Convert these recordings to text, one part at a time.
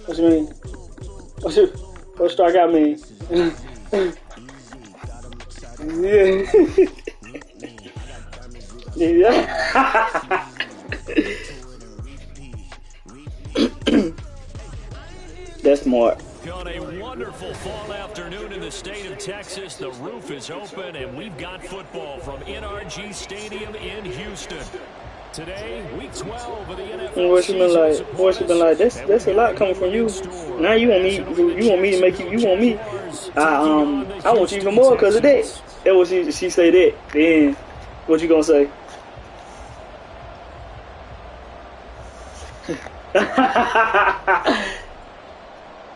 What you mean? What strikeout mean? Yeah. That's smart. On a wonderful fall afternoon in the state of Texas, the roof is open, and we've got football from NRG Stadium in Houston. Today, week 12 of the NFL What's it been like? What's it been like? That's a lot coming from you. Now you want me to make you. You want me. I want you even more because of that. That what she say that. Then what you gonna say?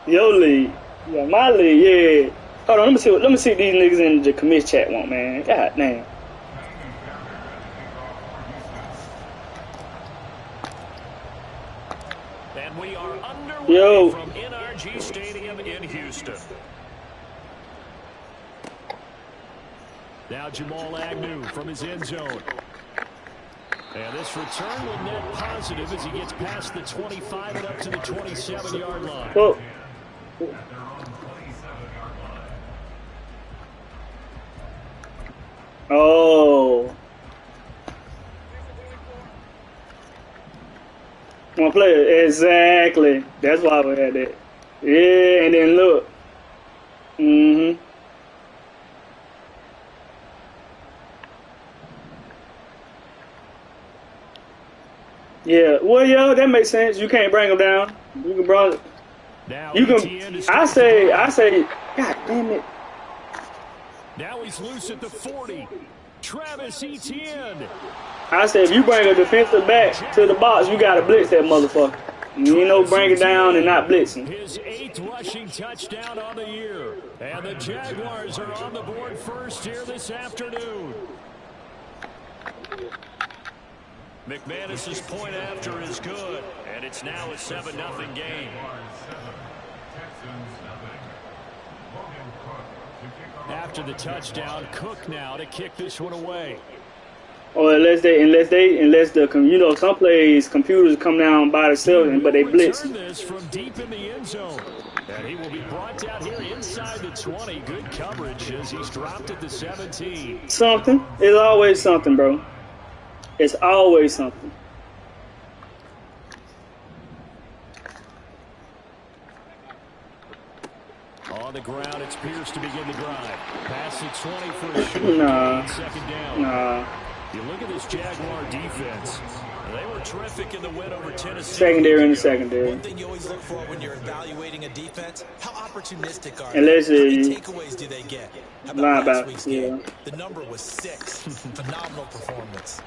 Your league, yeah, my league, yeah. Hold on, let me see what these niggas in the commit chat want, man. God damn. And we are underway from NRG Stadium in Houston. Now Jamal Agnew from his end zone. And this return will net positive as he gets past the 25 and up to the 27-yard line. Whoa. Oh. One player, exactly. That's why we had that. Yeah, and then look. Yeah, well, yo, that makes sense. You can't bring him down. You can bring. You can. I say. God damn it. Now he's loose at the 40. Travis Etienne. I say if you bring a defensive back to the box, you gotta blitz that motherfucker. You ain't no bring it down and not blitzing. His 8th rushing touchdown on the year, and the Jaguars are on the board first here this afternoon. McManus's point after is good, and it's now a 7-0 game. After the touchdown, Cook now to kick this one away. Or unless some plays computers come down by themselves, but they blitz. This from deep in the end zone, and he will be brought down here inside the 20. Good coverage as he's dropped at the 17. Something. It's always something, bro. It's always something. On the ground, it's Pierce to begin the drive. Pass the 20 for a short second down. You look at this Jaguar defense. They were terrific in the win over Tennessee. Secondary in the secondary. One thing you always look for when you're evaluating a defense, how opportunistic are they? How many takeaways do they get? How about last week's game? The number was 6. Phenomenal performance.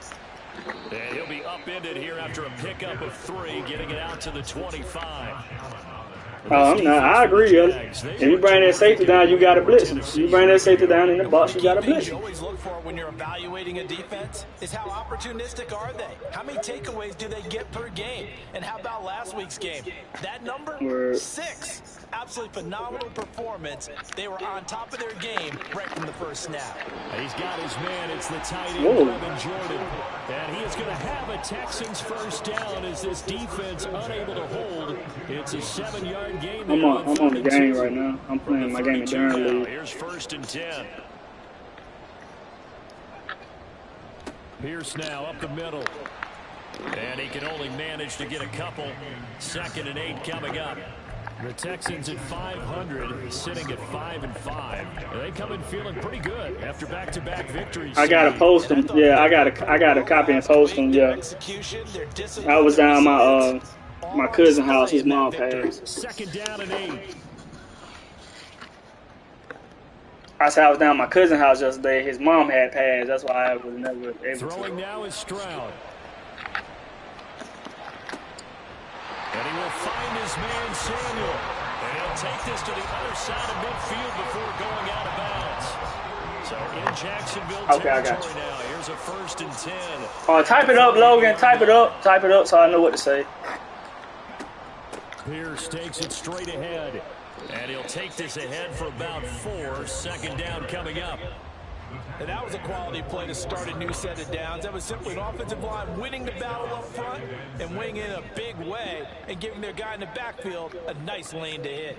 And he'll be upended here after a pickup of 3, getting it out to the 25. Oh, I'm not. I agree. If you bring that safety down, you got to blitz him. If you bring that safety down in the box, you got to blitz him. You always look for when you're evaluating a defense is how opportunistic are they? How many takeaways do they get per game? And how about last week's game? That number? 6. Absolutely phenomenal performance. They were on top of their game right from the first snap. He's got his man. It's the tight end, Brevin Jordan. And he is going to have a Texans first down as this defense unable to hold. It's a 7-yard gain. I'm on the game right now. I'm playing my game in Durham League. Here's 1st and 10. Pierce now up the middle. And he can only manage to get a couple. 2nd and 8 coming up. The Texans at 500, sitting at 5-5. They come in feeling pretty good after back-to-back victories. I gotta post them. Yeah, I gotta copy and post them. Yeah. I was down my cousin's house. His mom passed. 2nd down and 8. I said I was down my cousin's house yesterday. His mom had passed. That's why I was never able to. Throwing now is Stroud. And he will find his man, Samuel. And he'll take this to the other side of midfield before going out of bounds. So in Jacksonville territory now. Here's a 1st and 10. Type it up, Logan. Type it up. Type it up so I know what to say. Pierce takes it straight ahead. And he'll take this ahead for about 4. 2nd down coming up. And that was a quality play to start a new set of downs. That was simply an offensive line winning the battle up front and winning in a big way and giving their guy in the backfield a nice lane to hit.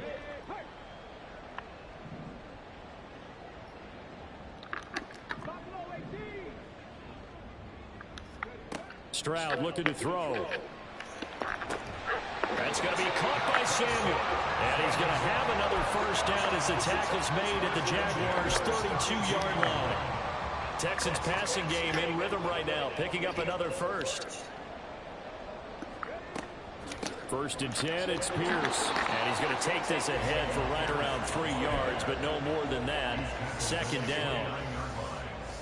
Stroud looking to throw. That's going to be caught by Samuel. And he's going to have another first down as the tackle's made at the Jaguars' 32-yard line. Texans passing game in rhythm right now, picking up another first. First and 10, it's Pierce. And he's going to take this ahead for right around 3 yards, but no more than that. Second down.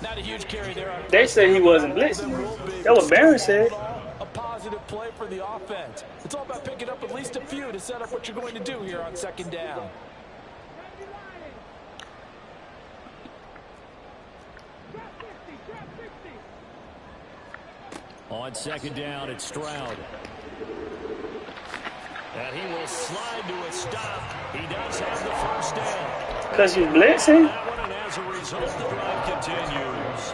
Not a huge carry there. They say he wasn't blitzing. That was Barron said. A positive play for the offense. It's all about picking up at least a few to set up what you're going to do here on second down. On second down, it's Stroud. And he will slide to a stop. He does have the first down. Because he's blitzing? And as a result, the drive continues.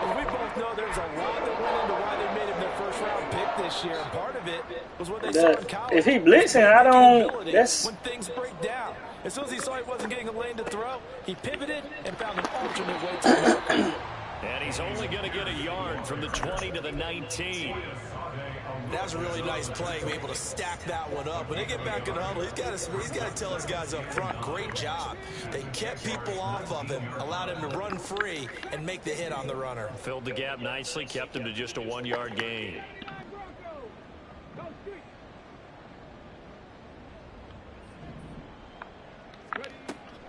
As we both know, there's a lot that went into why they made him their first-round pick this year. And part of it was what they saw in college. If he blitzing, I don't... That's... When things break down. As soon as he saw he wasn't getting a lane to throw, he pivoted and found an alternate way to go. And he's only going to get a yard from the 20 to the 19. That was a really nice play, being able to stack that one up. When they get back in the huddle, he's got to tell his guys up front, great job. They kept people off of him, allowed him to run free and make the hit on the runner. Filled the gap nicely, kept him to just a 1-yard gain.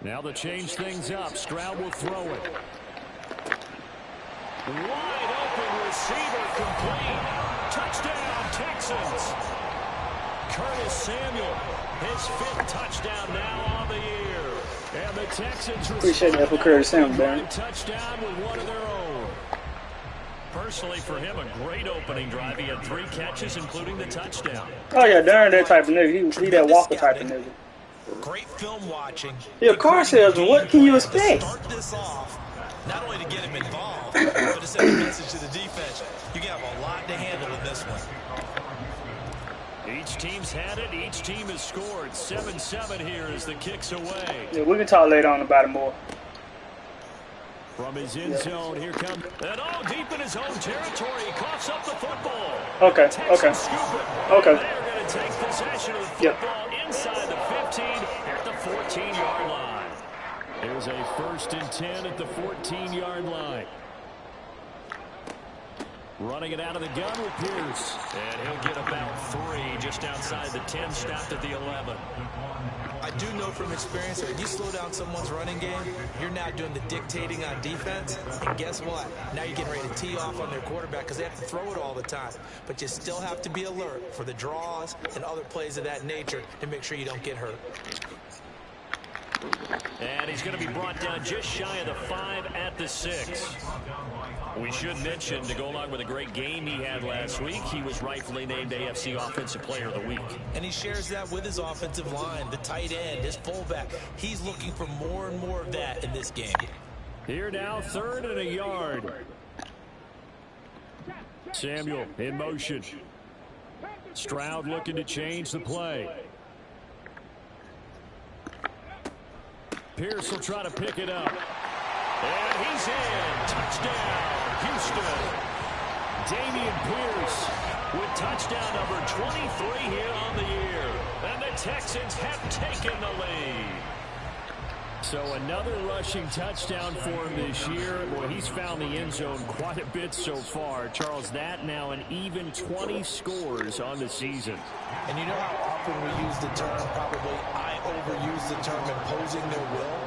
Now to change things up, Stroud will throw it. Wide open receiver complete. Touchdown, Texans. Curtis Samuel, his 5th touchdown now on the year. And the Texans appreciate that for Curtis Samuel, man. Touchdown with one of their own. Personally, for him, a great opening drive. He had 3 catches, including the touchdown. Oh, yeah, Darren, that type of nigga. He that Walker type of nigga. Great film watching. Yeah, car salesman. What can you expect? Start this off, not only to get him involved, but to send a message to the defense. You got a lot to handle in this one. Each team's had it. Each team has scored. 7-7 here as the kick's away. Yeah, we can talk later on about it more. From his end zone, here comes. And all deep in his own territory. He coughs up the football. Okay, okay. Okay. They're going to take possession of the football inside the 15 at the 14-yard line. There's a 1st and 10 at the 14-yard line. Running it out of the gun with Pierce. And he'll get about 3 just outside the 10, stopped at the 11. I do know from experience that when you slow down someone's running game, you're now doing the dictating on defense. And guess what? Now you're getting ready to tee off on their quarterback because they have to throw it all the time. But you still have to be alert for the draws and other plays of that nature to make sure you don't get hurt. And he's going to be brought down just shy of the 5 at the 6. We should mention, to go along with a great game he had last week, he was rightfully named AFC Offensive Player of the Week. And he shares that with his offensive line, the tight end, his fullback. He's looking for more and more of that in this game. Here now, 3rd and a yard. Samuel in motion. Stroud looking to change the play. Pierce will try to pick it up. And he's in. Touchdown, Houston. Dameon Pierce with touchdown number 23 here on the year. And the Texans have taken the lead. So another rushing touchdown for him this year. Boy, he's found the end zone quite a bit so far. Charles, that now an even 20 scores on the season. And you know how often we use the term, probably I overuse the term imposing their will?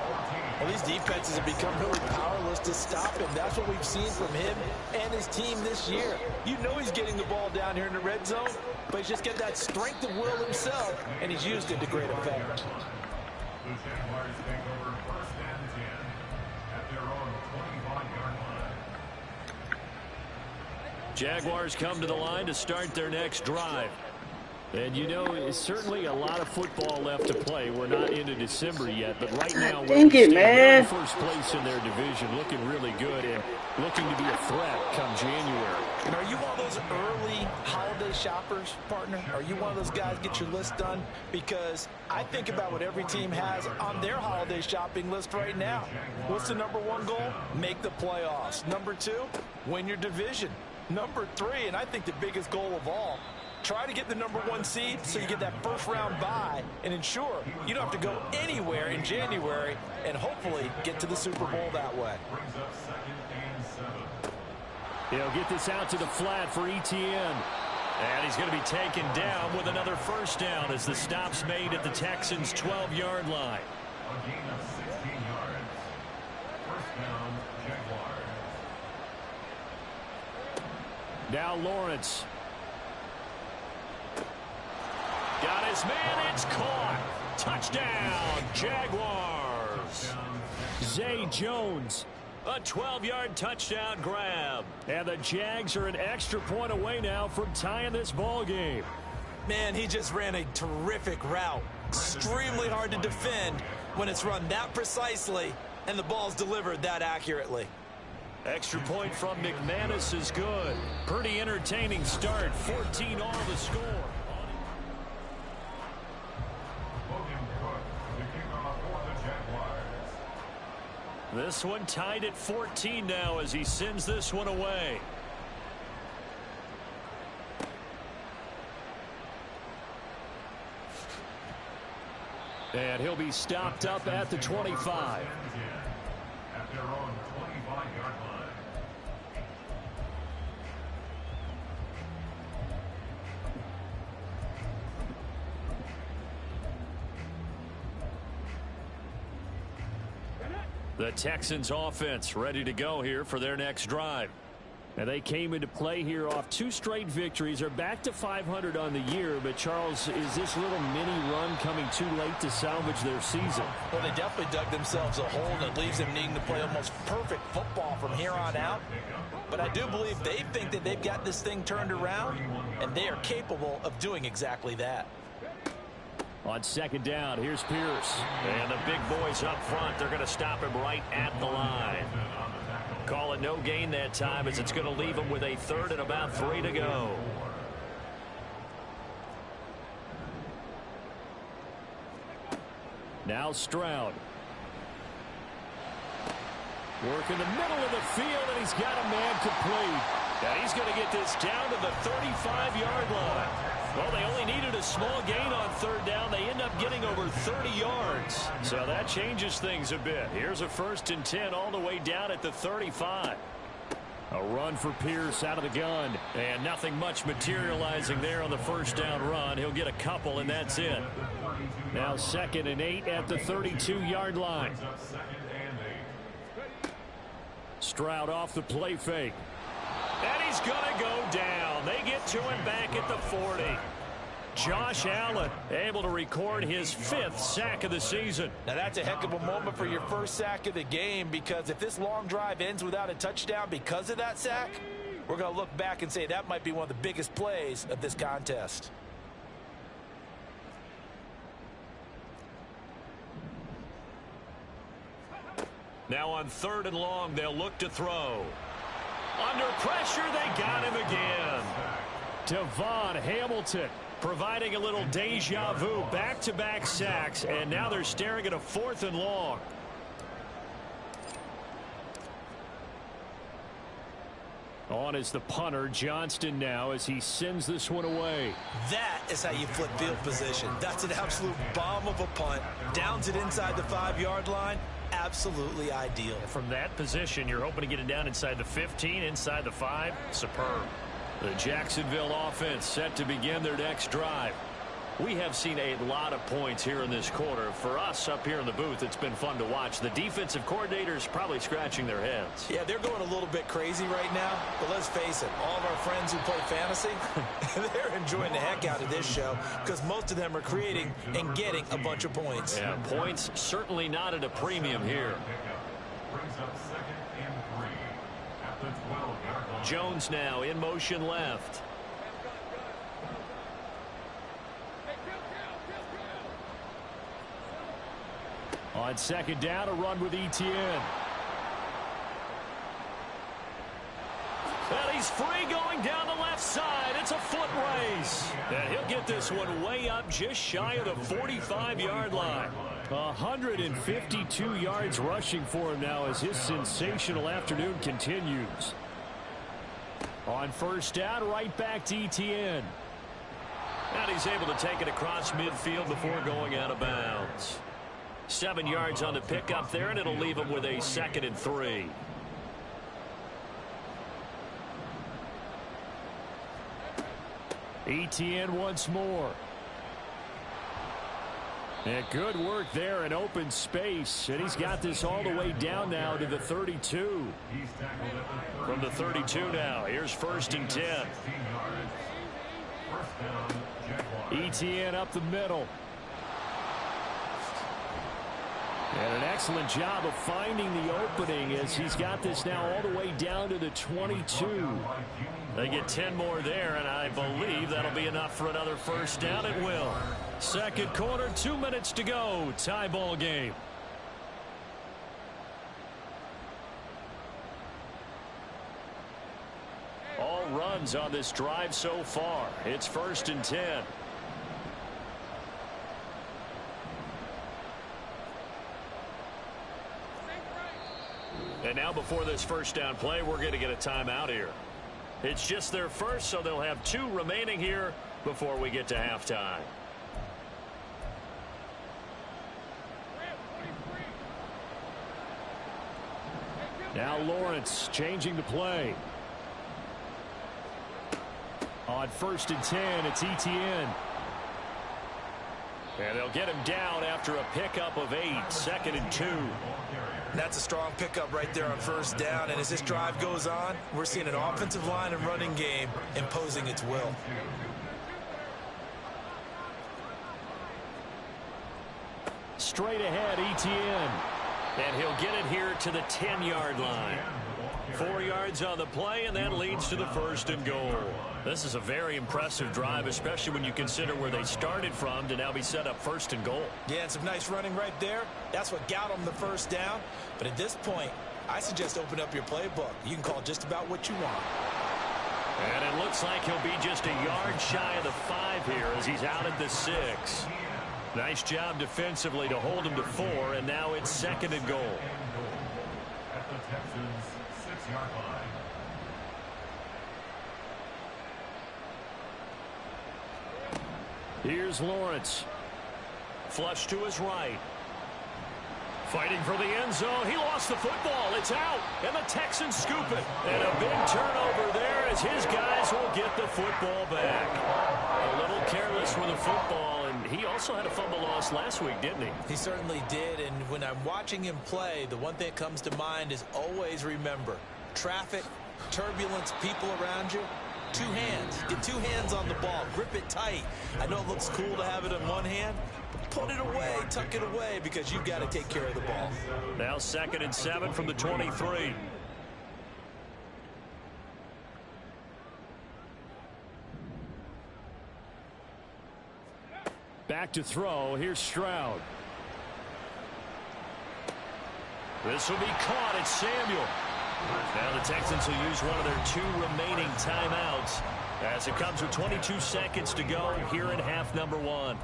Well, these defenses have become really powerless to stop him. That's what we've seen from him and his team this year. You know he's getting the ball down here in the red zone, but he's just got that strength of will himself, and he's used it to great effect. Jaguars come to the line to start their next drive. And you know, it's certainly a lot of football left to play. We're not into December yet, but right now Dang it, they're in man. first place in their division, looking really good and looking to be a threat come January. And are you one of those early holiday shoppers, partner? Are you one of those guys get your list done? Because I think about what every team has on their holiday shopping list right now. What's the #1 goal? Make the playoffs. #2, win your division. #3, and I think the biggest goal of all, try to get the #1 seed so you get that first round bye and ensure you don't have to go anywhere in January and hopefully get to the Super Bowl that way. He'll get this out to the flat for ETN. And he's going to be taken down with another first down as the stop's made at the Texans' 12-yard line. Now Lawrence. Got his man, it's caught. Touchdown, Jaguars. Zay Jones, a 12-yard touchdown grab. And the Jags are an extra point away now from tying this ball game. Man, he just ran a terrific route. Extremely hard to defend when it's run that precisely and the ball's delivered that accurately. Extra point from McManus is good. Pretty entertaining start. 14 all the score. This one tied at 14 now as he sends this one away. And he'll be stopped up at the 25. At their own 25-yard line. The Texans offense ready to go here for their next drive. And they came into play here off 2 straight victories. They're back to 500 on the year. But, Charles, is this little mini run coming too late to salvage their season? Well, they definitely dug themselves a hole that leaves them needing to play almost perfect football from here on out. But I do believe they think that they've got this thing turned around, and they are capable of doing exactly that. On second down, here's Pierce. And the big boys up front, they're going to stop him right at the line. Call it no gain that time as it's going to leave him with a 3rd and about 3 to go. Now Stroud. Work in the middle of the field, and he's got a man complete. And he's going to get this down to the 35-yard line. Well, they only needed a small gain on 3rd down. They end up getting over 30 yards. So that changes things a bit. Here's a 1st and 10 all the way down at the 35. A run for Pierce out of the gun. And nothing much materializing there on the first down run. He'll get a couple, and that's it. Now 2nd and 8 at the 32-yard line. Stroud off the play fake. And he's going to go down. They get to him back at the 40. Josh Allen able to record his 5th sack of the season. Now that's a heck of a moment for your first sack of the game, because if this long drive ends without a touchdown because of that sack, we're going to look back and say that might be one of the biggest plays of this contest. Now on 3rd and long, they'll look to throw. Under pressure, they got him again. Devon Hamilton providing a little deja vu, back-to-back sacks, and now they're staring at a 4th and long. On is the punter, Johnston, now as he sends this one away. That is how you flip field position. That's an absolute bomb of a punt. Downs it inside the 5-yard line. Absolutely ideal. From that position, you're hoping to get it down inside the 15, inside the 5. Superb. The Jacksonville offense set to begin their next drive. We have seen a lot of points here in this quarter. For us up here in the booth, it's been fun to watch. The defensive coordinators probably scratching their heads. Yeah, they're going a little bit crazy right now. But let's face it, all of our friends who play fantasy, they're enjoying the heck out of this show because most of them are creating and getting a bunch of points. Yeah, points certainly not at a premium here. Jones now in motion left. On second down, a run with Etienne. And he's free going down the left side. It's a foot race. And he'll get this one way up just shy of the 45-yard line. 152 yards rushing for him now as his sensational afternoon continues. On first down, right back to Etienne. And he's able to take it across midfield before going out of bounds. 7 yards on the pickup there, and it'll leave him with a 2nd and 3. Etienne once more. And good work there in open space. And he's got this all the way down now to the 32. From the 32 now, here's 1st and 10. Etienne up the middle. And an excellent job of finding the opening as he's got this now all the way down to the 22. They get 10 more there, and I believe that'll be enough for another first down. It will. Second quarter, 2 minutes to go. Tie ball game. All runs on this drive so far. It's 1st and 10. And now before this first down play, we're going to get a timeout here. It's just their first, so they'll have 2 remaining here before we get to halftime. Now Lawrence changing the play. On 1st and 10, it's Etienne. And they'll get him down after a pickup of 8, 2nd and 2. That's a strong pickup right there on first down. And as this drive goes on, we're seeing an offensive line and running game imposing its will. Straight ahead, Etienne. And he'll get it here to the 10-yard line. 4 yards on the play, and that leads to the 1st and goal. This is a very impressive drive, especially when you consider where they started from to now be set up 1st and goal. Yeah, and some nice running right there. That's what got them the first down. But at this point, I suggest open up your playbook. You can call just about what you want. And it looks like he'll be just a yard shy of the 5 here as he's out at the 6. Nice job defensively to hold him to 4, and now it's 2nd and goal. At the Texans' 6-yard line. Here's Lawrence. Flush to his right. Fighting for the end zone. He lost the football. It's out. And the Texans scoop it. And a big turnover there as his guys will get the football back. A little careless with the football. And he also had a fumble loss last week, didn't he? He certainly did. And when I'm watching him play, the one thing that comes to mind is always remember, traffic, turbulence, people around you. 2 hands. Get 2 hands on the ball. Grip it tight. I know it looks cool to have it in one hand, but put it away, tuck it away, because you've got to take care of the ball. Now 2nd and 7 from the 23. Back to throw. Here's Stroud. This will be caught. It's Samuel. Now the Texans will use one of their 2 remaining timeouts as it comes with 22 seconds to go here in half number 1.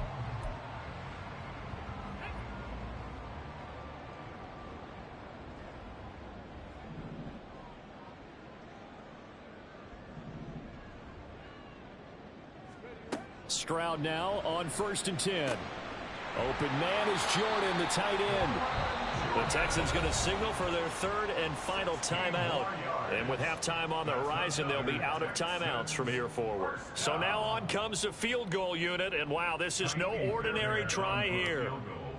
Stroud now on 1st and 10. Open man is Jordan, the tight end. The Texans going to signal for their 3rd and final timeout. And with halftime on the horizon, they'll be out of timeouts from here forward. So now on comes the field goal unit. And wow, this is no ordinary try here.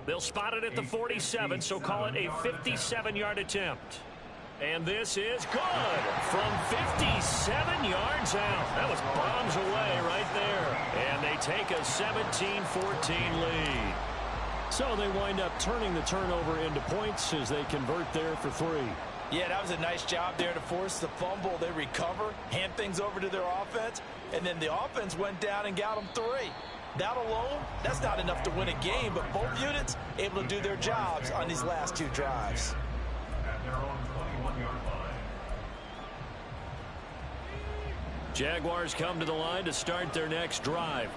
They'll spot it at the 47, so call it a 57-yard attempt. And this is good from 57 yards out. That was bombs away right there. And they take a 17-14 lead. So they wind up turning the turnover into points as they convert there for 3. Yeah, that was a nice job there to force the fumble. They recover, hand things over to their offense, and then the offense went down and got them 3. That alone, that's not enough to win a game, but both units able to do their jobs on these last 2 drives. At their own 21-yard line. Jaguars come to the line to start their next drive.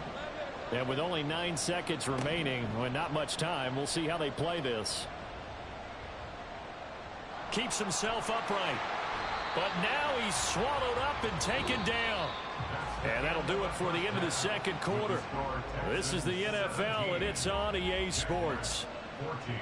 And with only 9 seconds remaining, and not much time, we'll see how they play this. Keeps himself upright. But now he's swallowed up and taken down. And that'll do it for the end of the second quarter. This is the NFL, and it's on EA Sports. 14.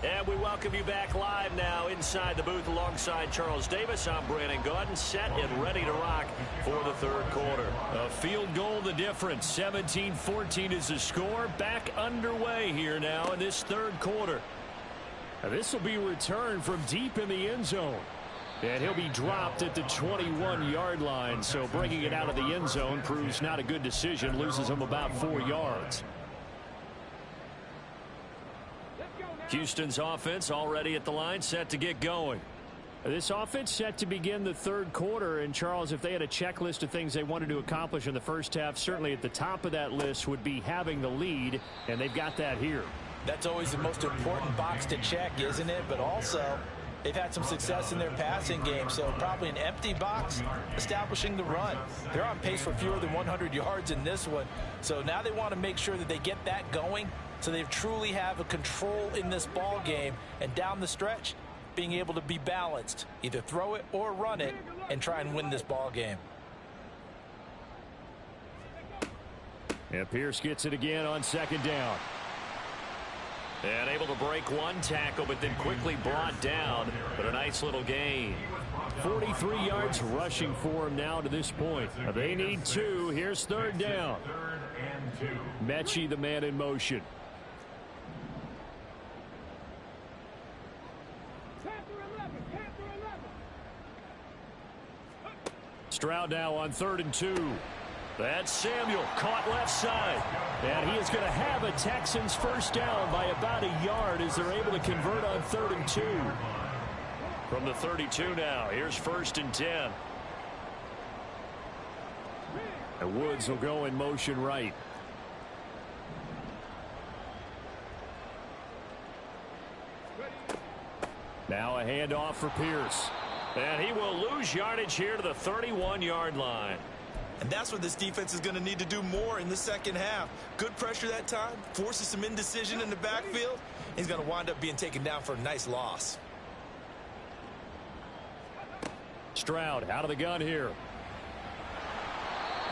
And we welcome you back live now inside the booth alongside Charles Davis. I'm Brandon Gaudin, set and ready to rock for the third quarter. A field goal the difference. 17-14 is the score. Back underway here now in this third quarter. This will be returned from deep in the end zone. And he'll be dropped at the 21-yard line. So bringing it out of the end zone proves not a good decision. Loses him about 4 yards. Houston's offense already at the line, set to get going. This offense set to begin the third quarter. And, Charles, if they had a checklist of things they wanted to accomplish in the first half, certainly at the top of that list would be having the lead, and they've got that here. That's always the most important box to check, isn't it? But also, they've had some success in their passing game, so probably an empty box establishing the run. They're on pace for fewer than 100 yards in this one, so now they want to make sure that they get that going so they truly have a control in this ball game, and down the stretch, being able to be balanced, either throw it or run it, and try and win this ball game. And Pierce gets it again on second down. And able to break one tackle, but then quickly brought down. But a nice little gain. 43 yards rushing for him now to this point. They need 2. Here's third down. Mechie, the man in motion. Stroud now on 3rd and 2. That's Samuel, caught left side. And he is going to have a Texans first down by about a yard as they're able to convert on 3rd and 2. From the 32 now, here's 1st and 10. And Woods will go in motion right. Now a handoff for Pierce. And he will lose yardage here to the 31-yard line. And that's what this defense is going to need to do more in the second half. Good pressure that time, forces some indecision in the backfield. He's going to wind up being taken down for a nice loss. Stroud out of the gun here.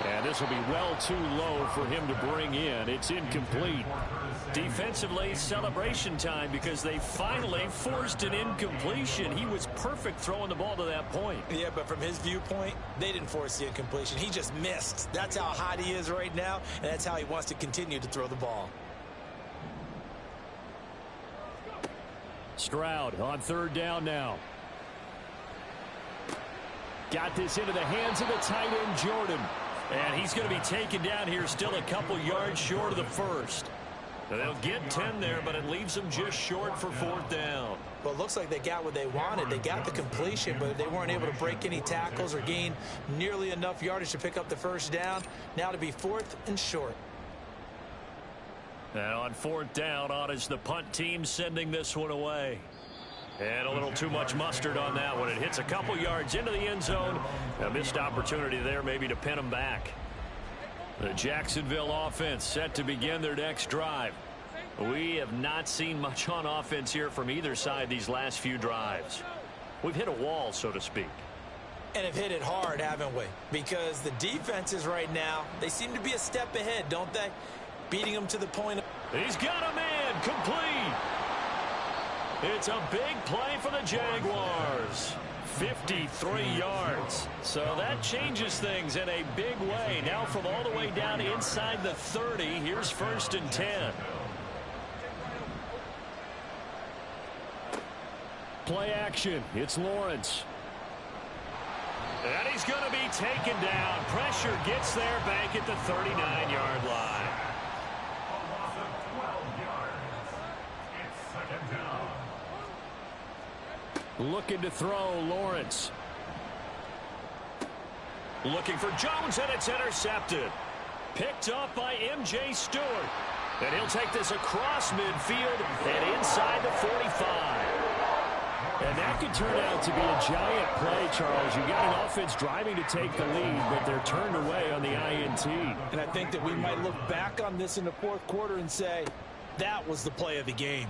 And this will be well too low for him to bring in. It's incomplete. Defensively, celebration time because they finally forced an incompletion. He was perfect throwing the ball to that point. Yeah, but from his viewpoint, they didn't force the incompletion. He just missed. That's how hot he is right now, and that's how he wants to continue to throw the ball. Stroud on 3rd down now. Got this into the hands of the tight end, Jordan. And he's going to be taken down here still a couple yards short of the first. They'll get 10 there, but it leaves them just short for 4th down. Well, it looks like they got what they wanted. They got the completion, but they weren't able to break any tackles or gain nearly enough yardage to pick up the first down. Now to be 4th and short. And on 4th down, on is the punt team sending this one away. And a little too much mustard on that one. It hits a couple yards into the end zone. A missed opportunity there maybe to pin them back. The Jacksonville offense set to begin their next drive. We have not seen much on offense here from either side these last few drives. We've hit a wall, so to speak. And have hit it hard, haven't we? Because the defenses right now, they seem to be a step ahead, don't they? Beating them to the point of... He's got a man, complete. It's a big play for the Jaguars. 53 yards. So that changes things in a big way. Now from all the way down inside the 30, here's 1st and 10. Play action. It's Lawrence. And he's going to be taken down. Pressure gets there back at the 39-yard line. Looking to throw, Lawrence. Looking for Jones, and it's intercepted. Picked up by M.J. Stewart. And he'll take this across midfield and inside the 45. And that could turn out to be a giant play, Charles. You got an offense driving to take the lead, but they're turned away on the INT. And I think that we might look back on this in the fourth quarter and say, that was the play of the game.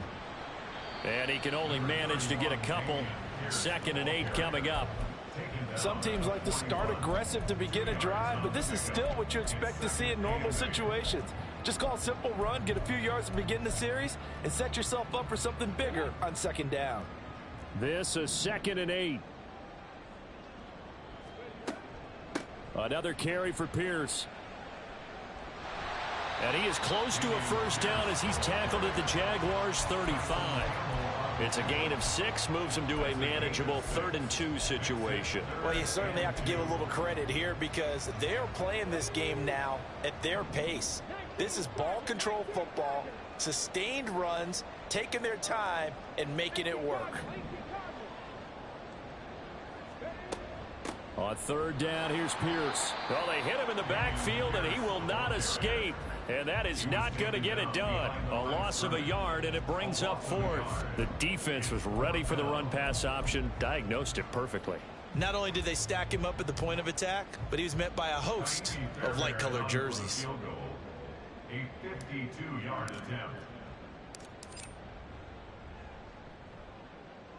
And he can only manage to get a couple. 2nd and 8 coming up. Some teams like to start aggressive to begin a drive, but this is still what you expect to see in normal situations. Just call a simple run, get a few yards to begin the series, and set yourself up for something bigger on 2nd down. This is 2nd and 8. Another carry for Pierce. And he is close to a first down as he's tackled at the Jaguars' 35. It's a gain of 6, moves him to a manageable 3rd and 2 situation. Well, you certainly have to give a little credit here because they're playing this game now at their pace. This is ball control football, sustained runs, taking their time and making it work. On 3rd down, here's Pierce. Well, they hit him in the backfield, and he will not escape. And that is not going to get it done. A loss of a yard, and it brings up 4th. The defense was ready for the run-pass option, diagnosed it perfectly. Not only did they stack him up at the point of attack, but he was met by a host of light-colored jerseys. A 52-yard attempt.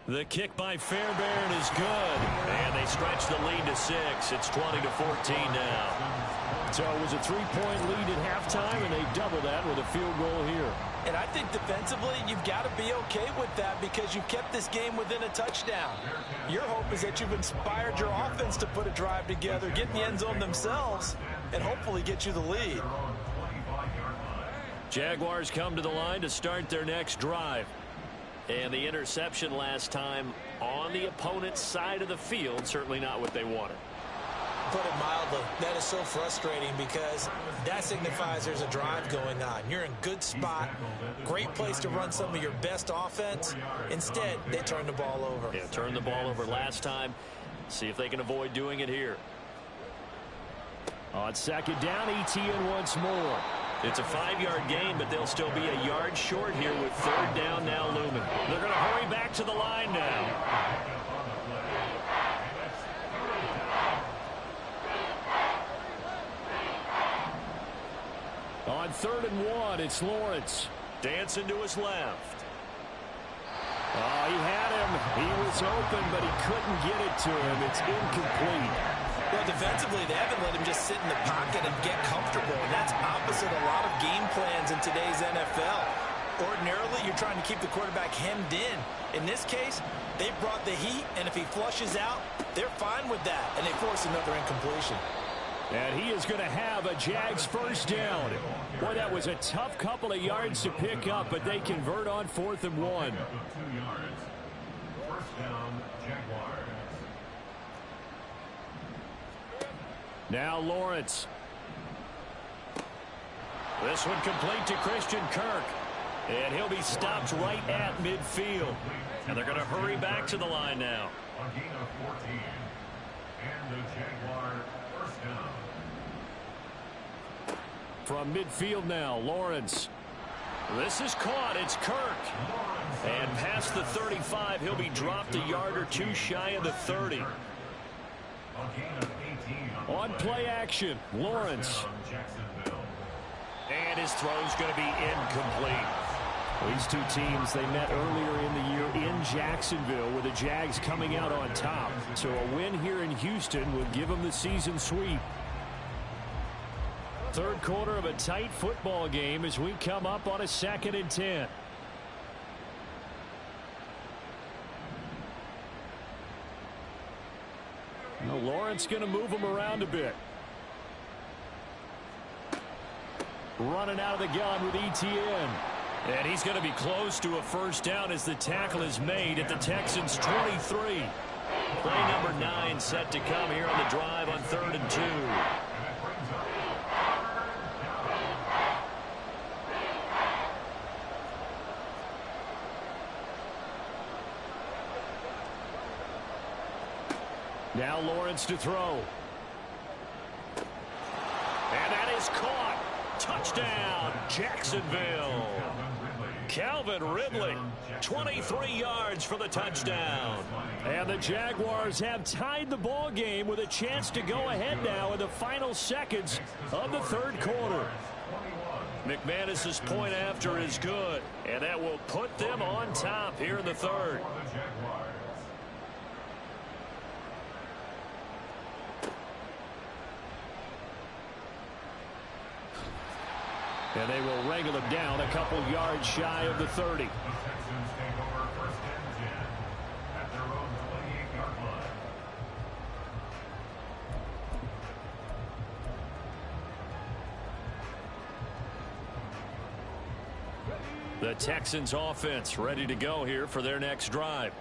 The kick by Fairbairn is good. And they stretch the lead to 6. It's 20-14 now. So it was a 3-point lead at halftime, and they double that with a field goal here. And I think defensively, you've got to be okay with that because you've kept this game within a touchdown. Your hope is that you've inspired your offense to put a drive together, get in the end zone themselves, and hopefully get you the lead. Jaguars come to the line to start their next drive. And the interception last time on the opponent's side of the field, certainly not what they wanted. Put it mildly, that is so frustrating because that signifies there's a drive going on. You're in good spot, great place to run some of your best offense. Instead, they turn the ball over. Yeah, turned the ball over last time. See if they can avoid doing it here. On 2nd down, ETN once more. It's a 5-yard gain, but they'll still be a yard short here with 3rd down now looming. They're going to hurry back to the line now. On 3rd and 1, it's Lawrence. Dancing to his left. Oh, he had him. He was open, but he couldn't get it to him. It's incomplete. Well, defensively, they haven't let him just sit in the pocket and get comfortable, and that's opposite a lot of game plans in today's NFL. Ordinarily, you're trying to keep the quarterback hemmed in. In this case, they brought the heat, and if he flushes out, they're fine with that, and they force another incompletion. And he is going to have a Jags first down. Boy, that was a tough couple of yards to pick up, but they convert on 4th and 1. 2 yards. First down, Jaguars. Now Lawrence. This one complete to Christian Kirk. And he'll be stopped right at midfield. And they're going to hurry back to the line now. A gain of 14. And the Jaguar first down. From midfield now, Lawrence. This is caught. It's Kirk. And past the 35, he'll be dropped a yard or 2 shy of the 30. A gain of 18 On play action, Lawrence. And his throw's going to be incomplete. These two teams, they met earlier in the year in Jacksonville with the Jags coming out on top. So a win here in Houston would give them the season sweep. 3rd quarter of a tight football game as we come up on a 2nd and 10. Now Lawrence going to move him around a bit. Running out of the gun with ETN. And he's going to be close to a first down as the tackle is made at the Texans' 23. Play number 9 set to come here on the drive on 3rd and 2. Now Lawrence to throw. And that is caught. Touchdown, Jacksonville. Calvin Ridley, 23 yards for the touchdown. And the Jaguars have tied the ball game with a chance to go ahead now in the final seconds of the third quarter. McManus's point after is good, and that will put them on top here in the third. And they will wrangle him down a couple yards shy of the 30. The Texans offense ready to go here for their next drive.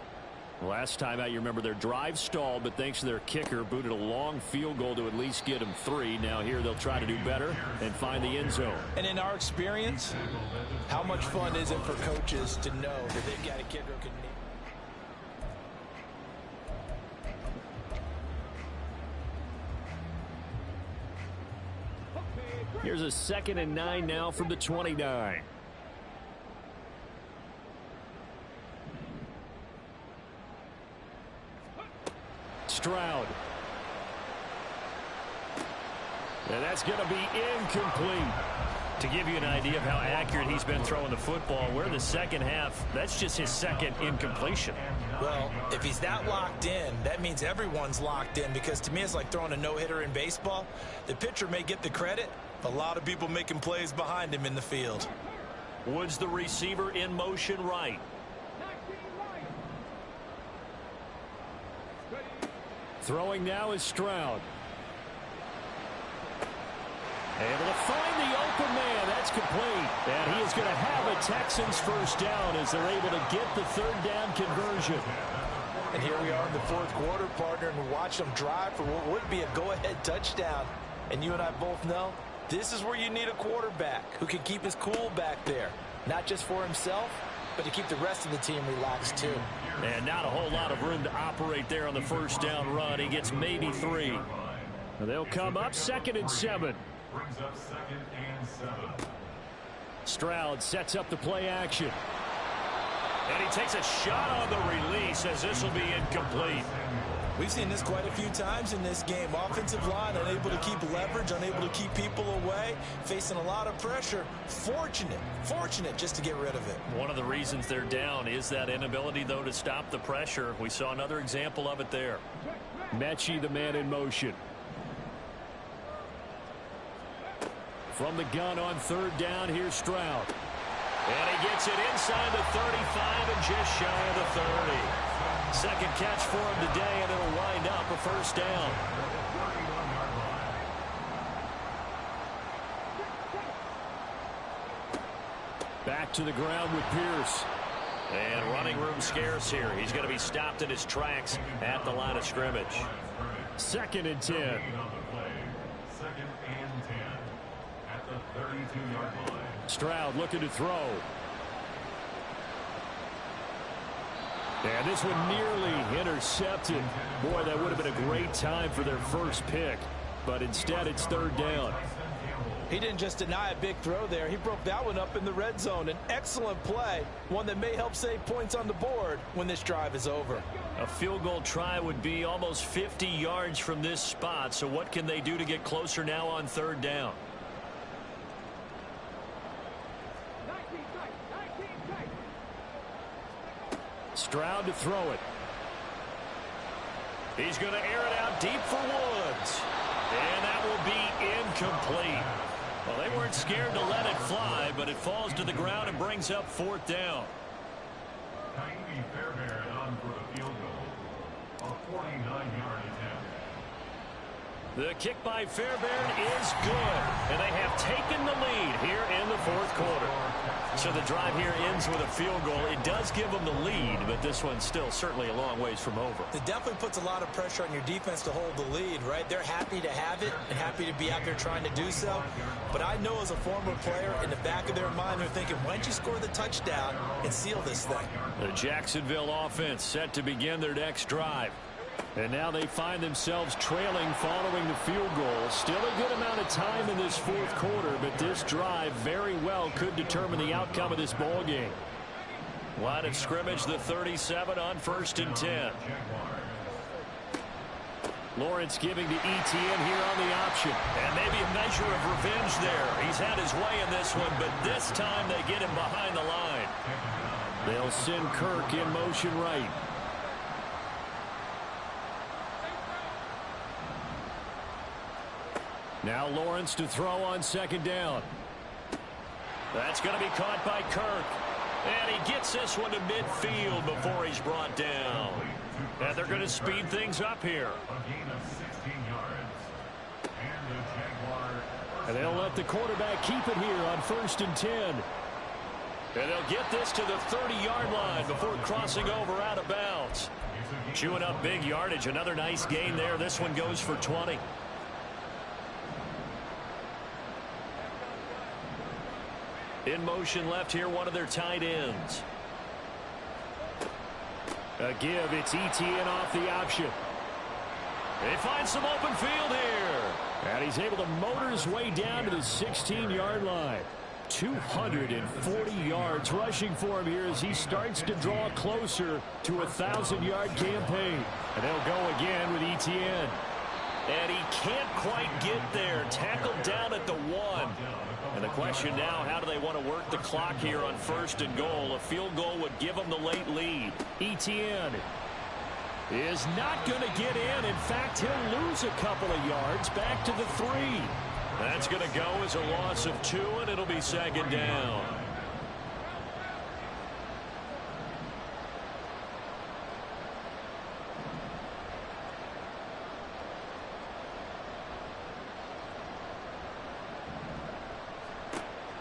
Last time out, you remember their drive stalled, but thanks to their kicker, booted a long field goal to at least get them 3. Now here they'll try to do better and find the end zone. And in our experience, how much fun is it for coaches to know that they've got a kid who can... Here's a 2nd and 9 now from the 29. Stroud. And that's going to be incomplete. To give you an idea of how accurate he's been throwing the football, we're in the second half. That's just his second incompletion. Well, if he's that locked in, that means everyone's locked in, because to me it's like throwing a no-hitter in baseball. The pitcher may get the credit, but a lot of people making plays behind him in the field. Woods, the receiver, in motion right. Throwing now is Stroud. Able to find the open man. That's complete. And he is going to have a Texans first down as they're able to get the third down conversion. And here we are in the fourth quarter, partner, and we watch them drive for what would be a go-ahead touchdown. And you and I both know this is where you need a quarterback who can keep his cool back there. Not just for himself, but to keep the rest of the team relaxed too. And not a whole lot of room to operate there on the first down run. He gets maybe 3. They'll come up 2nd and 7. Brings up 2nd and 7. Stroud sets up the play action. And he takes a shot on the release as this will be incomplete. We've seen this quite a few times in this game. Offensive line unable to keep leverage, unable to keep people away, facing a lot of pressure. Fortunate just to get rid of it. One of the reasons they're down is that inability, though, to stop the pressure. We saw another example of it there. Mechie, the man in motion. From the gun on third down, here's Stroud. And he gets it inside the 35 and just shy of the 30. Second catch for him today, and it'll wind up a first down. Back to the ground with Pierce. And running room scarce here. He's going to be stopped in his tracks at the line of scrimmage. 2nd and 10. 2nd and 10 at the 32-yard line. Stroud looking to throw. And this one nearly intercepted. Boy, that would have been a great time for their first pick. But instead, it's third down. He didn't just deny a big throw there. He broke that one up in the red zone. An excellent play. One that may help save points on the board when this drive is over. A field goal try would be almost 50 yards from this spot. So what can they do to get closer now on third down? Stroud to throw it. He's going to air it out deep for Woods. And that will be incomplete. Well, they weren't scared to let it fly, but it falls to the ground and brings up fourth down. Tiny Fairbairn on for the field goal. A 49-yard attempt. The kick by Fairbairn is good, and they have taken the lead here in the fourth quarter. So the drive here ends with a field goal. It does give them the lead, but this one's still certainly a long ways from over. It definitely puts a lot of pressure on your defense to hold the lead, right? They're happy to have it and happy to be out there trying to do so. But I know as a former player, in the back of their mind, they're thinking, why don't you score the touchdown and seal this thing? The Jacksonville offense set to begin their next drive. And now they find themselves trailing following the field goal. Still a good amount of time in this fourth quarter, but this drive very well could determine the outcome of this ball game. Line of scrimmage, the 37 on 1st and 10. Lawrence giving to Etienne here on the option. And maybe a measure of revenge there. He's had his way in this one, but this time they get him behind the line. They'll send Kirk in motion right. Now Lawrence to throw on 2nd down. That's going to be caught by Kirk. And he gets this one to midfield before he's brought down. And they're going to speed things up here. A gain of 16 yards. And the Jaguars. And they'll let the quarterback keep it here on 1st and 10. And they'll get this to the 30-yard line before crossing over out of bounds. Chewing up big yardage. Another nice gain there. This one goes for 20. In motion left here, one of their tight ends. A give, it's Etienne off the option. They find some open field here. And he's able to motor his way down to the 16-yard line. 240 yards rushing for him here as he starts to draw closer to a 1,000-yard campaign. And they'll go again with Etienne. And he can't quite get there. Tackled down at the 1. And the question now, how do they want to work the clock here on 1st and goal? A field goal would give them the late lead. Etienne is not going to get in. In fact, he'll lose a couple of yards back to the 3. That's going to go as a loss of 2, and it'll be 2nd down.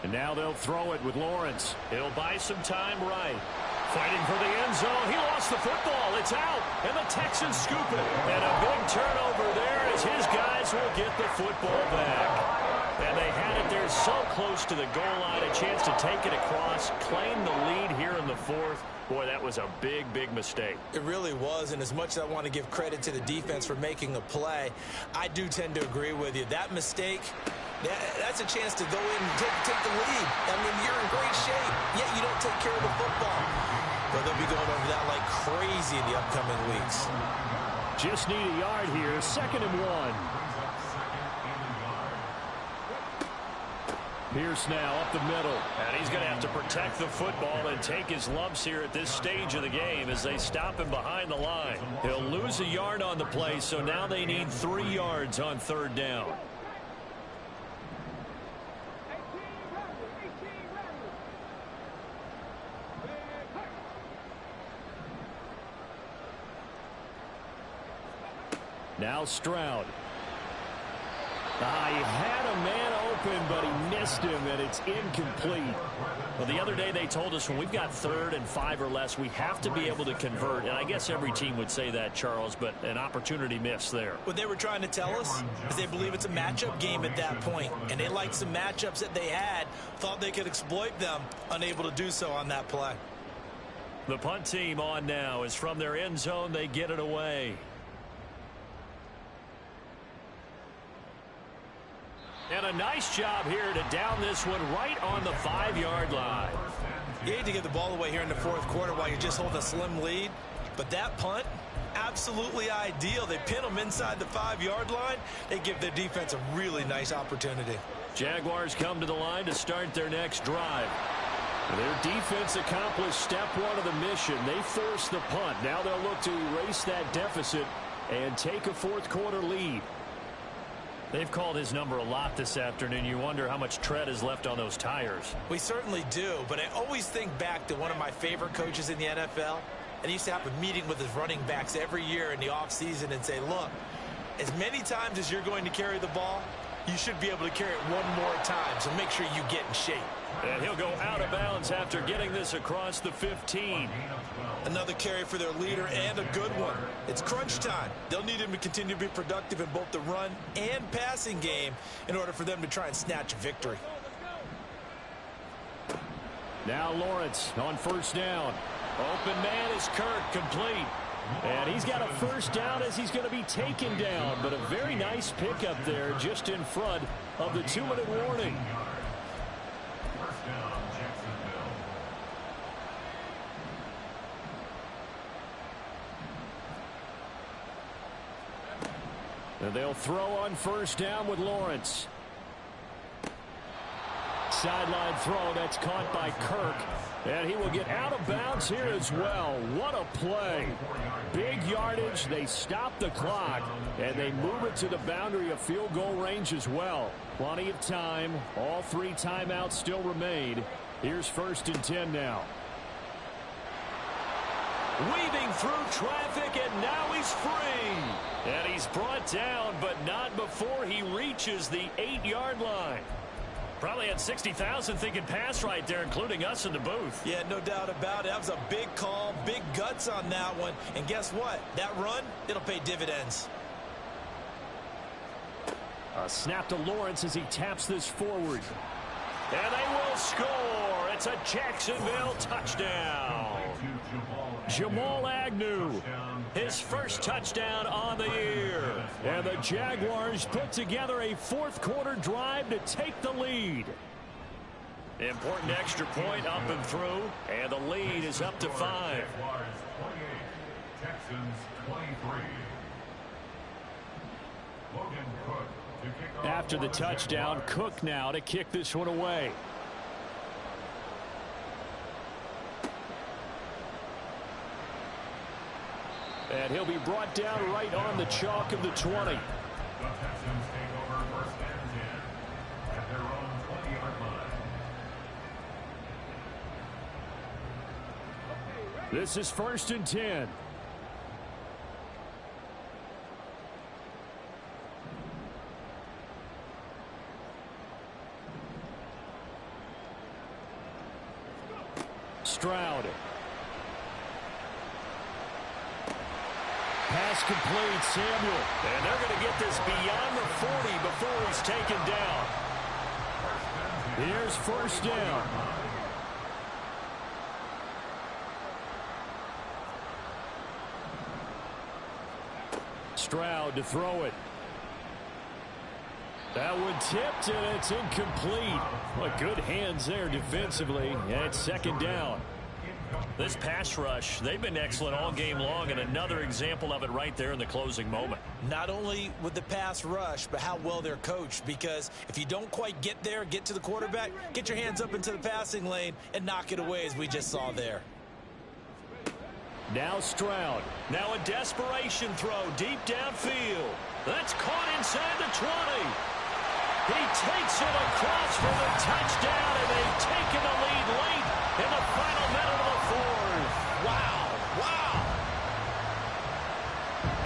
And now they'll throw it with Lawrence. He'll buy some time right. Fighting for the end zone. He lost the football. It's out. And the Texans scoop it. And a big turnover there as his guys will get the football back. And they had it there so close to the goal line. A chance to take it across. Claim the lead here in the 4th. Boy, that was a big, big mistake. It really was, and as much as I want to give credit to the defense for making a play, I do tend to agree with you. That mistake, that's a chance to go in and take the lead. I mean, you're in great shape, yet you don't take care of the football. But they'll be going over that like crazy in the upcoming weeks. Just need a yard here. 2nd and 1. Pierce now up the middle. And he's going to have to protect the football and take his lumps here at this stage of the game as they stop him behind the line. He'll lose a yard on the play, so now they need 3 yards on 3rd down. Now Stroud. He had a man open, but he missed him, and it's incomplete. Well, the other day they told us when we've got 3rd and 5 or less, we have to be able to convert. And I guess every team would say that, Charles, but an opportunity missed there. What they were trying to tell us is they believe it's a matchup game at that point, and they liked some matchups that they had, thought they could exploit them, unable to do so on that play. The punt team on now is from their end zone. They get it away. And a nice job here to down this one right on the 5-yard line. You hate to get the ball away here in the 4th quarter while you just hold a slim lead. But that punt, absolutely ideal. They pin them inside the 5-yard line. They give their defense a really nice opportunity. Jaguars come to the line to start their next drive. Their defense accomplished step 1 of the mission. They forced the punt. Now they'll look to erase that deficit and take a 4th quarter lead. They've called his number a lot this afternoon. You wonder how much tread is left on those tires. We certainly do, but I always think back to one of my favorite coaches in the NFL. And he used to have a meeting with his running backs every year in the offseason and say, look, as many times as you're going to carry the ball, you should be able to carry it one more time, so make sure you get in shape. And he'll go out of bounds after getting this across the 15. Another carry for their leader and a good one. It's crunch time. They'll need him to continue to be productive in both the run and passing game in order for them to try and snatch a victory. Now Lawrence on 1st down. Open man is Kirk, complete. And he's got a first down as he's going to be taken down. But a very nice pickup there just in front of the 2-minute warning. First down, Jacksonville. And they'll throw on first down with Lawrence. Sideline throw, that's caught by Kirk. And he will get out of bounds here as well. What a play. Big yardage, they stop the clock, and they move it to the boundary of field goal range as well. Plenty of time. All 3 timeouts still remain. Here's 1st and 10 now. Weaving through traffic, and now he's free. And he's brought down, but not before he reaches the 8-yard line. Probably had 60,000 thinking pass right there, including us in the booth. Yeah, no doubt about it. That was a big call, big guts on that one. And guess what? That run, it'll pay dividends. A snap to Lawrence as he taps this forward. And they will score. It's a Jacksonville touchdown. Jamal Agnew, his first touchdown on the year. And the Jaguars put together a 4th-quarter drive to take the lead. Important extra point up and through, and the lead is up to 5. Jaguars 28, Texans 23. Logan Cook to kick off. After the touchdown, Cook now to kick this one away. And he'll be brought down right on the chalk of the 20. The Texans take over 1st and 10 at their own 20-yard line. This is 1st and 10. Stroud. Pass complete, Samuel. And they're going to get this beyond the 40 before he's taken down. Here's 1st down. Stroud to throw it. That one tipped, and it's incomplete. Well, good hands there defensively, and it's 2nd down. This pass rush, they've been excellent all game long, and another example of it right there in the closing moment. Not only with the pass rush, but how well they're coached, because if you don't quite get there, get to the quarterback, get your hands up into the passing lane and knock it away, as we just saw there. Now Stroud. Now a desperation throw deep downfield. That's caught inside the 20. He takes it across for the touchdown, and they've taken the lead late in the final minute of the 4th. Wow, wow.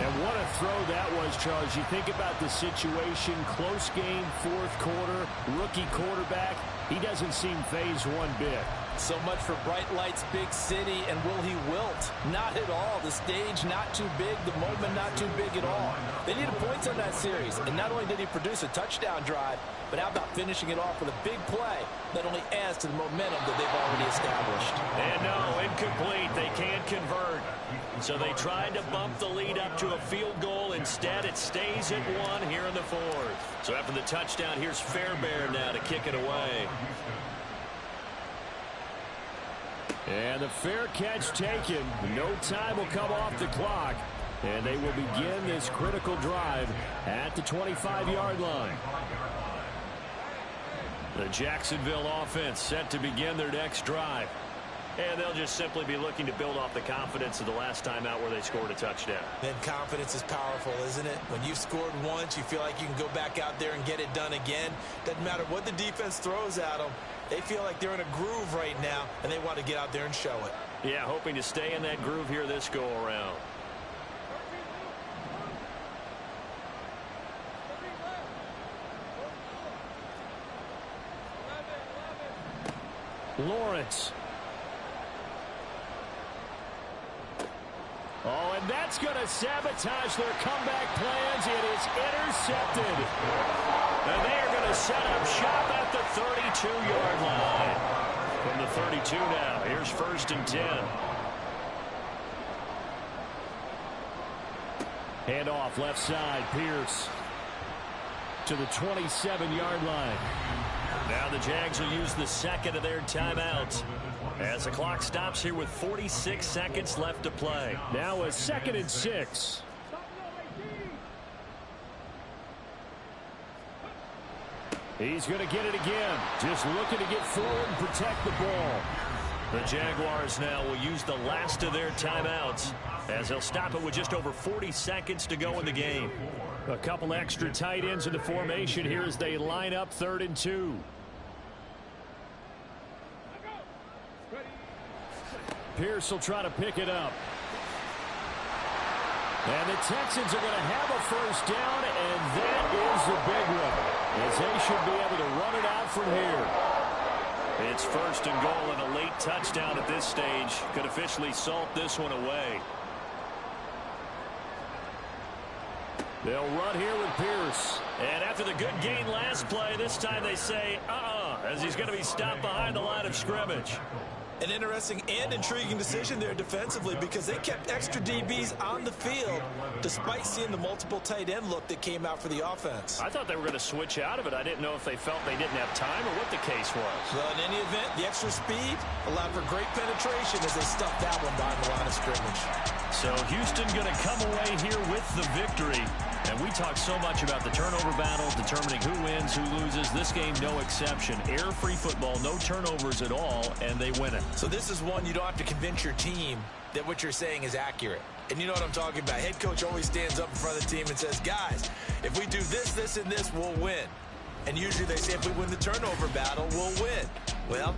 And what a throw that was, Charles. You think about the situation, close game, 4th quarter, rookie quarterback. He doesn't seem phased one bit. So much for bright lights, big city, and will he wilt? Not at all. The stage not too big, the moment not too big at all. They needed points on that series, and not only did he produce a touchdown drive, but how about finishing it off with a big play that only adds to the momentum that they've already established. And no, incomplete. They can't convert. So they tried to bump the lead up to a field goal. Instead, it stays at 1 here in the 4th. So after the touchdown, here's Fairbairn now to kick it away. And the fair catch taken. No time will come off the clock. And they will begin this critical drive at the 25-yard line. The Jacksonville offense set to begin their next drive. And they'll just simply be looking to build off the confidence of the last time out where they scored a touchdown. Then confidence is powerful, isn't it? When you've scored once, you feel like you can go back out there and get it done again. Doesn't matter what the defense throws at them. They feel like they're in a groove right now, and they want to get out there and show it. Yeah, hoping to stay in that groove here this go-around. Lawrence. Oh, and that's going to sabotage their comeback plans. It is intercepted. And they are going to set up shop at the 32-yard line. From the 32 now, here's 1st and 10. Hand off left side. Pierce to the 27-yard line. Now the Jags will use the second of their timeouts as the clock stops here with 46 seconds left to play. Now a 2nd and 6. He's going to get it again. Just looking to get forward and protect the ball. The Jaguars now will use the last of their timeouts as they'll stop it with just over 40 seconds to go in the game. A couple extra tight ends in the formation here as they line up 3rd and 2. Pierce will try to pick it up. And the Texans are going to have a first down, and that is a big one, as they should be able to run it out from here. It's 1st and goal, and a late touchdown at this stage could officially salt this one away. They'll run here with Pierce. And after the good gain last play, this time they say, as he's going to be stopped behind the line of scrimmage. An interesting and intriguing decision there defensively because they kept extra DBs on the field despite seeing the multiple tight end look that came out for the offense. I thought they were going to switch out of it. I didn't know if they felt they didn't have time or what the case was. Well, in any event, the extra speed allowed for great penetration as they stuffed that one behind the line of scrimmage. So Houston going to come away here with the victory. And we talk so much about the turnover battle, determining who wins, who loses. This game, no exception. Air-free football, no turnovers at all, and they win it. So this is one you don't have to convince your team that what you're saying is accurate. And you know what I'm talking about. Head coach always stands up in front of the team and says, guys, if we do this, this, and this, we'll win. And usually they say if we win the turnover battle, we'll win. Well,